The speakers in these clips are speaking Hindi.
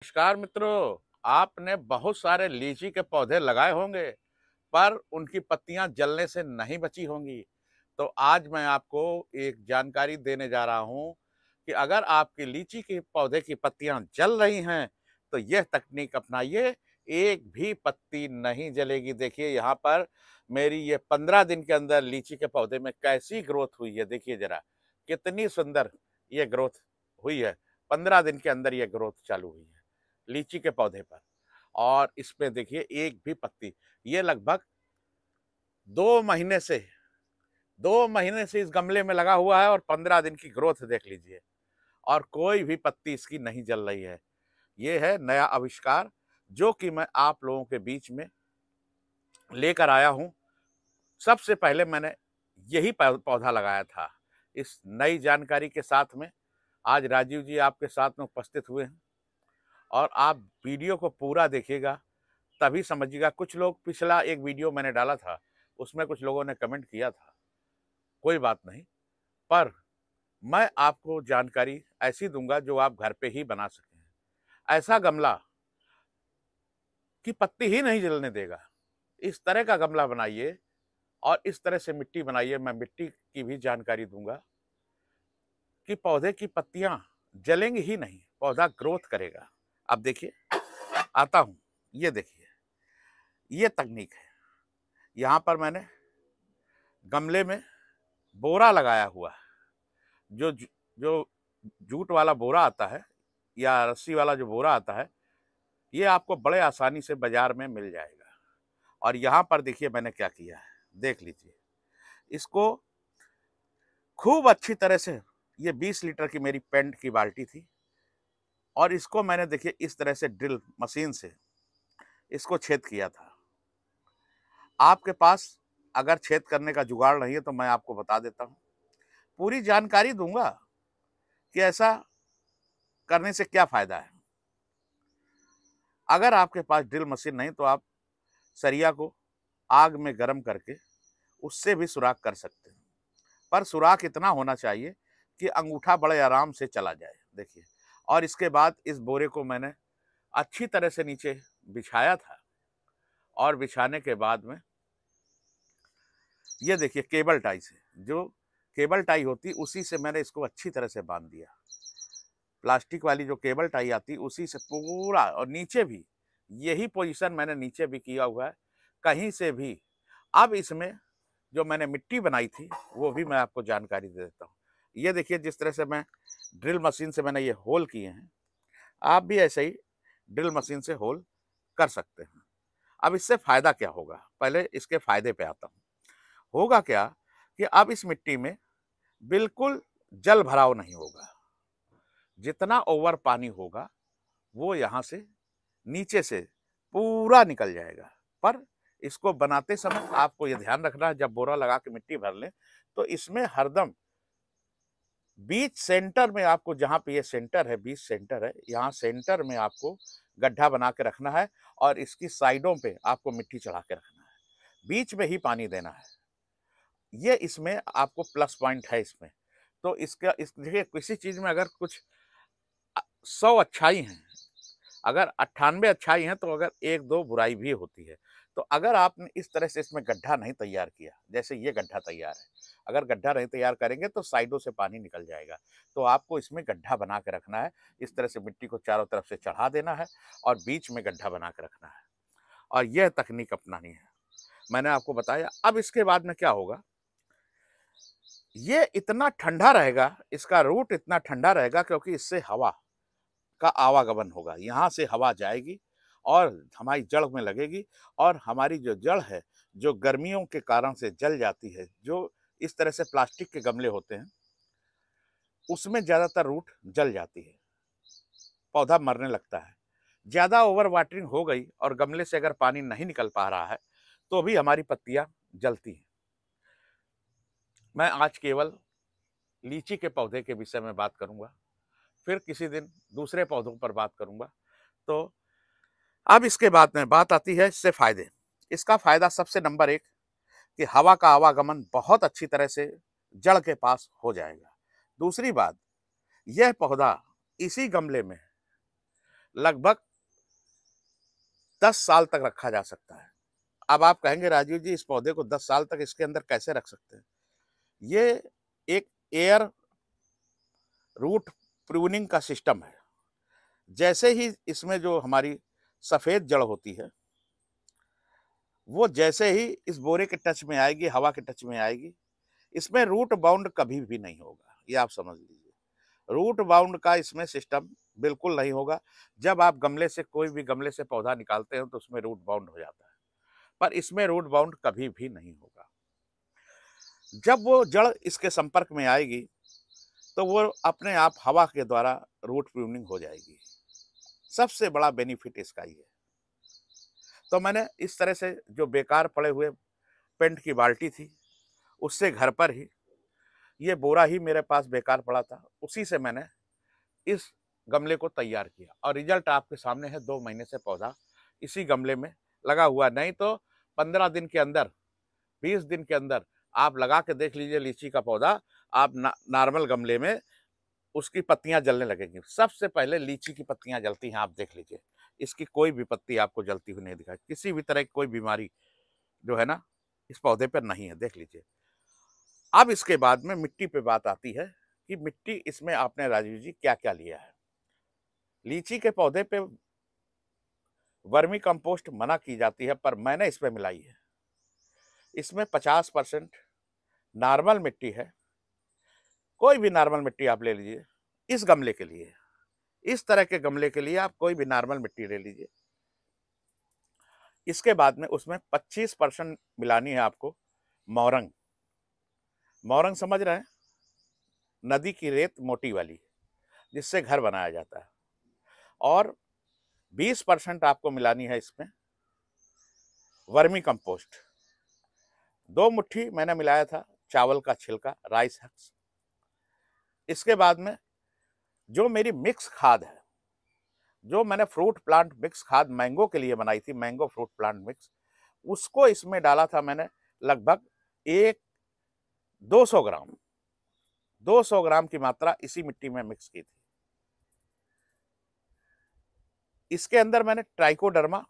नमस्कार मित्रों। आपने बहुत सारे लीची के पौधे लगाए होंगे पर उनकी पत्तियां जलने से नहीं बची होंगी। तो आज मैं आपको एक जानकारी देने जा रहा हूं कि अगर आपकी लीची के पौधे की पत्तियां जल रही हैं तो यह तकनीक अपनाइए, एक भी पत्ती नहीं जलेगी। देखिए यहाँ पर मेरी ये 15 दिन के अंदर लीची के पौधे में कैसी ग्रोथ हुई है। देखिए जरा कितनी सुंदर ये ग्रोथ हुई है। 15 दिन के अंदर ये ग्रोथ चालू हुई है लीची के पौधे पर। और इसमें देखिए एक भी पत्ती, ये लगभग 2 महीने से 2 महीने से इस गमले में लगा हुआ है और 15 दिन की ग्रोथ देख लीजिए और कोई भी पत्ती इसकी नहीं जल रही है। ये है नया आविष्कार जो कि मैं आप लोगों के बीच में लेकर आया हूं। सबसे पहले मैंने यही पौधा लगाया था। इस नई जानकारी के साथ में आज राजीव जी आपके साथ में उपस्थित हुए हैं और आप वीडियो को पूरा देखिएगा तभी समझिएगा। कुछ लोग, पिछला एक वीडियो मैंने डाला था उसमें कुछ लोगों ने कमेंट किया था, कोई बात नहीं, पर मैं आपको जानकारी ऐसी दूंगा जो आप घर पे ही बना सकें। ऐसा गमला कि पत्ती ही नहीं जलने देगा, इस तरह का गमला बनाइए और इस तरह से मिट्टी बनाइए। मैं मिट्टी की भी जानकारी दूंगा कि पौधे की पत्तियां जलेंगी ही नहीं, पौधा ग्रोथ करेगा। अब देखिए आता हूं, ये देखिए ये तकनीक है। यहाँ पर मैंने गमले में बोरा लगाया हुआ है। जो जूट वाला बोरा आता है या रस्सी वाला जो बोरा आता है, ये आपको बड़े आसानी से बाजार में मिल जाएगा। और यहाँ पर देखिए मैंने क्या किया है, देख लीजिए। इसको खूब अच्छी तरह से, ये 20 लीटर की मेरी पेंट की बाल्टी थी और इसको मैंने देखिए इस तरह से ड्रिल मशीन से इसको छेद किया था। आपके पास अगर छेद करने का जुगाड़ नहीं है तो मैं आपको बता देता हूँ, पूरी जानकारी दूंगा कि ऐसा करने से क्या फायदा है। अगर आपके पास ड्रिल मशीन नहीं तो आप सरिया को आग में गर्म करके उससे भी सुराख कर सकते हैं, पर सुराख इतना होना चाहिए कि अंगूठा बड़े आराम से चला जाए। देखिए, और इसके बाद इस बोरे को मैंने अच्छी तरह से नीचे बिछाया था और बिछाने के बाद में ये देखिए केबल टाई से, जो केबल टाई होती उसी से मैंने इसको अच्छी तरह से बांध दिया। प्लास्टिक वाली जो केबल टाई आती उसी से पूरा, और नीचे भी यही पोजीशन मैंने नीचे भी किया हुआ है, कहीं से भी। अब इसमें जो मैंने मिट्टी बनाई थी वो भी मैं आपको जानकारी दे देता हूँ। ये देखिए जिस तरह से मैं ड्रिल मशीन से मैंने ये होल किए हैं, आप भी ऐसे ही ड्रिल मशीन से होल कर सकते हैं। अब इससे फायदा क्या होगा, पहले इसके फायदे पे आता हूँ। होगा क्या कि अब इस मिट्टी में बिल्कुल जल भराव नहीं होगा। जितना ओवर पानी होगा वो यहाँ से नीचे से पूरा निकल जाएगा। पर इसको बनाते समय आपको ये ध्यान रखना है, जब बोरा लगा के मिट्टी भर लें तो इसमें हरदम बीच सेंटर में आपको, जहाँ पे ये सेंटर है, बीच सेंटर है, यहाँ सेंटर में आपको गड्ढा बना के रखना है और इसकी साइडों पे आपको मिट्टी चढ़ा के रखना है। बीच में ही पानी देना है। ये इसमें आपको प्लस पॉइंट है इसमें। तो इसका इस देखिए, किसी चीज में अगर कुछ 100 अच्छाई हैं, अगर 98 अच्छाई हैं तो अगर 1-2 बुराई भी होती है। तो अगर आपने इस तरह से इसमें गड्ढा नहीं तैयार किया, जैसे ये गड्ढा तैयार है, अगर गड्ढा नहीं तैयार करेंगे तो साइडों से पानी निकल जाएगा। तो आपको इसमें गड्ढा बना के रखना है। इस तरह से मिट्टी को चारों तरफ से चढ़ा देना है और बीच में गड्ढा बना के रखना है और यह तकनीक अपनानी है। मैंने आपको बताया। अब इसके बाद में क्या होगा, ये इतना ठंडा रहेगा, इसका रूट इतना ठंडा रहेगा क्योंकि इससे हवा का आवागमन होगा। यहाँ से हवा जाएगी और हमारी जड़ में लगेगी और हमारी जो जड़ है, जो गर्मियों के कारण से जल जाती है, जो इस तरह से प्लास्टिक के गमले होते हैं उसमें ज़्यादातर रूट जल जाती है, पौधा मरने लगता है। ज़्यादा ओवर वाटरिंग हो गई और गमले से अगर पानी नहीं निकल पा रहा है तो भी हमारी पत्तियां जलती हैं। मैं आज केवल लीची के पौधे के विषय में बात करूंगा, फिर किसी दिन दूसरे पौधों पर बात करूंगा। तो अब इसके बाद में बात आती है इससे फायदे। इसका फायदा सबसे नंबर 1 कि हवा का आवागमन बहुत अच्छी तरह से जड़ के पास हो जाएगा। दूसरी बात, यह पौधा इसी गमले में लगभग 10 साल तक रखा जा सकता है। अब आप कहेंगे राजीव जी इस पौधे को 10 साल तक इसके अंदर कैसे रख सकते हैं? ये एक एयर रूट प्रूनिंग का सिस्टम है। जैसे ही इसमें जो हमारी सफेद जड़ होती है, वो जैसे ही इस बोरे के टच में आएगी, हवा के टच में आएगी, इसमें रूट बाउंड कभी भी नहीं होगा। ये आप समझ लीजिए, रूट बाउंड का इसमें सिस्टम बिल्कुल नहीं होगा। जब आप गमले से कोई भी गमले से पौधा निकालते हो तो उसमें रूट बाउंड हो जाता है, पर इसमें रूट बाउंड कभी भी नहीं होगा। जब वो जड़ इसके संपर्क में आएगी तो वो अपने आप हवा के द्वारा रूट प्रूनिंग हो जाएगी। सबसे बड़ा बेनिफिट इसका ही है। तो मैंने इस तरह से जो बेकार पड़े हुए पेंट की बाल्टी थी, उससे घर पर ही ये बोरा ही मेरे पास बेकार पड़ा था, उसी से मैंने इस गमले को तैयार किया और रिजल्ट आपके सामने है। 2 महीने से पौधा इसी गमले में लगा हुआ, नहीं तो 15 दिन के अंदर, 20 दिन के अंदर आप लगा के देख लीजिए लीची का पौधा, आप नॉर्मल गमले में उसकी पत्तियां जलने लगेंगी। सबसे पहले लीची की पत्तियां जलती हैं, आप देख लीजिए। इसकी कोई भी पत्ती आपको जलती हुई नहीं दिखाई, किसी भी तरह की कोई बीमारी जो है ना इस पौधे पर नहीं है, देख लीजिए। अब इसके बाद में मिट्टी पे बात आती है कि मिट्टी इसमें आपने राजीव जी क्या क्या लिया है। लीची के पौधे पे वर्मी कंपोस्ट मना की जाती है, पर मैंने इसमें मिलाई है। इसमें 50% नॉर्मल मिट्टी है। कोई भी नॉर्मल मिट्टी आप ले लीजिए इस गमले के लिए, इस तरह के गमले के लिए आप कोई भी नॉर्मल मिट्टी ले लीजिए। इसके बाद में उसमें 25% मिलानी है आपको मोरंग। मोरंग समझ रहे हैं? नदी की रेत मोटी वाली, जिससे घर बनाया जाता है। और 20% आपको मिलानी है इसमें वर्मी कंपोस्ट। 2 मुट्ठी मैंने मिलाया था चावल का छिलका, राइस हक्स। इसके बाद में जो मेरी मिक्स खाद है, जो मैंने फ्रूट प्लांट मिक्स खाद मैंगो के लिए बनाई थी, मैंगो फ्रूट प्लांट मिक्स, उसको इसमें डाला था मैंने लगभग 200 ग्राम, 200 ग्राम की मात्रा इसी मिट्टी में मिक्स की थी। इसके अंदर मैंने ट्राइकोडर्मा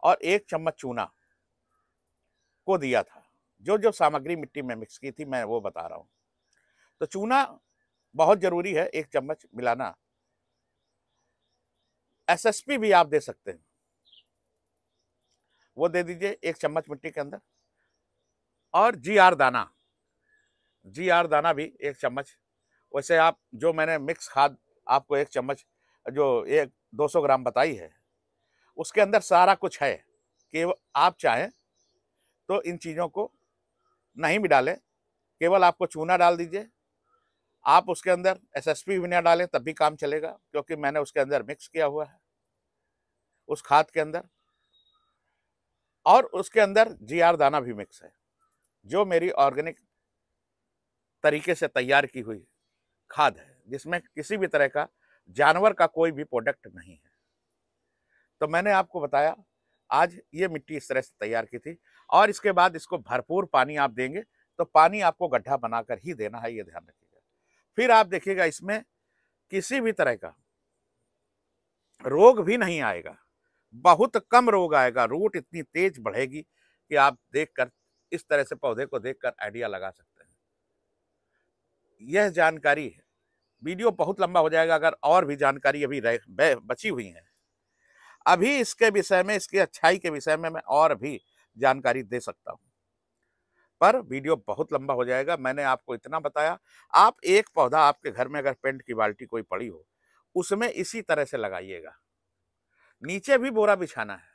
और 1 चम्मच चूना को दिया था। जो जो सामग्री मिट्टी में मिक्स की थी मैं वो बता रहा हूं। तो चूना बहुत जरूरी है, 1 चम्मच मिलाना। एसएसपी भी आप दे सकते हैं, वो दे दीजिए 1 चम्मच मिट्टी के अंदर। और जीआर दाना, जीआर दाना भी 1 चम्मच। वैसे आप जो मैंने मिक्स खाद आपको 1 चम्मच जो 200 ग्राम बताई है, उसके अंदर सारा कुछ है कि आप चाहें तो इन चीज़ों को नहीं भी डालें, केवल आपको चूना डाल दीजिए। आप उसके अंदर एसएसपी भी ना डालें तब भी काम चलेगा, क्योंकि मैंने उसके अंदर मिक्स किया हुआ है उस खाद के अंदर। और उसके अंदर जीआर दाना भी मिक्स है, जो मेरी ऑर्गेनिक तरीके से तैयार की हुई खाद है, जिसमें किसी भी तरह का जानवर का कोई भी प्रोडक्ट नहीं है। तो मैंने आपको बताया आज ये मिट्टी इस तरह से तैयार की थी। और इसके बाद इसको भरपूर पानी आप देंगे, तो पानी आपको गड्ढा बनाकर ही देना है, ये ध्यान रखिएगा। फिर आप देखिएगा इसमें किसी भी तरह का रोग भी नहीं आएगा, बहुत कम रोग आएगा। रूट इतनी तेज बढ़ेगी कि आप देखकर इस तरह से पौधे को देखकर आइडिया लगा सकते हैं। यह जानकारी है, वीडियो बहुत लंबा हो जाएगा अगर और भी जानकारी अभी बची हुई है। अभी इसके विषय में, इसकी अच्छाई के विषय में मैं और भी जानकारी दे सकता हूं, पर वीडियो बहुत लंबा हो जाएगा। मैंने आपको इतना बताया। आप एक पौधा आपके घर में अगर पेंट की बाल्टी कोई पड़ी हो, उसमें इसी तरह से लगाइएगा। नीचे भी बोरा बिछाना है,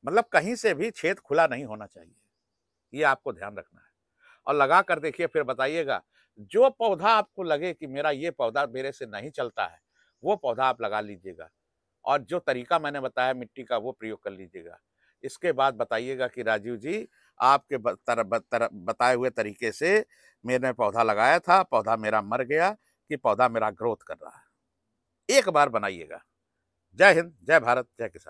मतलब कहीं से भी छेद खुला नहीं होना चाहिए, ये आपको ध्यान रखना है। और लगा कर देखिए, फिर बताइएगा। जो पौधा आपको लगे कि मेरा ये पौधा मेरे से नहीं चलता है, वो पौधा आप लगा लीजिएगा। और जो तरीका मैंने बताया मिट्टी का, वो प्रयोग कर लीजिएगा। इसके बाद बताइएगा कि राजीव जी आपके बताए हुए तरीके से मैंने पौधा लगाया था, पौधा मेरा मर गया कि पौधा मेरा ग्रोथ कर रहा है। एक बार बनाइएगा। जय हिंद, जय भारत, जय किसान।